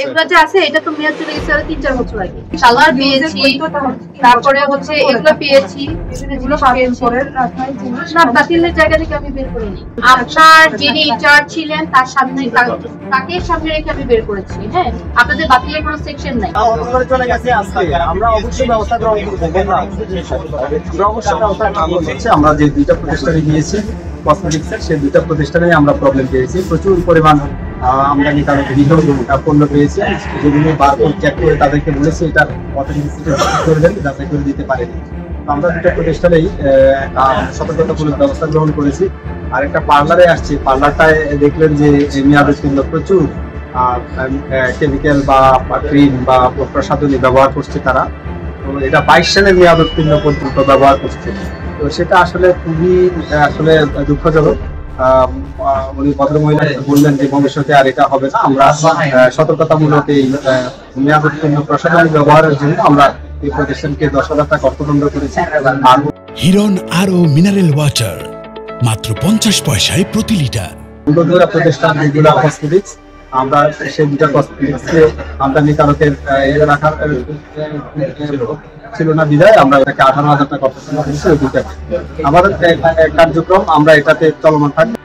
এগুলো যে আছে এটা তো মেয়াদ চলে গেছে আরো 3-4 বছর আগে। সালোয়ার পেয়েছি, তারপরে হচ্ছে এগুলো পেয়েছি, এগুলো না বাতিলের জায়গা থেকে আমি বের করিনি। আপনার যিনি ইনচার্জ ছিলেন তার সামনে তাকে সামনে রেখে আমি বের করেছি। হ্যাঁ, আপনাদের বাতিলের কোনো সেকশন নাই। চলে গেছে আজকে আমরা অবশ্যই ব্যবস্থা গ্রহণ করব। আমরা অবশ্যই ব্যবস্থা গ্রহণ করছি। আমরা যে দুইটা প্রতিষ্ঠানে গিয়েছি কসমেটিক্সের, সেই দুইটা প্রতিষ্ঠানে আমরা প্রবলেম পেয়েছি। প্রচুর পরিমাণ আমদানি কারণে পণ্য পেয়েছি, যেগুলো বারকোড চেক করে তাদেরকে বলেছি এটা অথেন্টিসিটি করবেন, যাচাই করে দিতে পারেনি। আমরা দুটো প্রতিষ্ঠানেই সতর্কতামূলক ব্যবস্থা গ্রহণ করেছি। আর একটা পার্লারে আসছি, পার্লারটায় দেখলেন যে মেয়াদের জন্য প্রচুর কেমিক্যাল বা ক্রিম বা প্রসাধনী ব্যবহার করছে তারা। তো এটা 22 সালের মেয়াদ উত্তীর্ণ পর্যন্ত ব্যবহার করছে। তো সেটা আসলে খুবই আসলে দুঃখজনক। উনি ভদ্রমহিলা বললেন যে ভবিষ্যতে আর এটা হবে না। আমরা সতর্কতামূলক এই মেয়াদ উত্তীর্ণ প্রসাধনী ব্যবহারের জন্য আমরা এই প্রতিষ্ঠানকে 10,000 টাকা অর্থদণ্ড করেছি। হিরন আরো মিনারেল ওয়াটার মাত্র 50 পয়সায় প্রতি লিটার। প্রতিষ্ঠান রেগুলার কসমেটিক্স, আমরা সেই দুটা কসমেটিক্সকে আমদানিকারকের রাখার ছিল না বিধায় আমরা এটাকে 18,000 টাকা অর্থদণ্ড করেছি। আমাদের কার্যক্রম আমরা এটাতে চলমান থাকবে।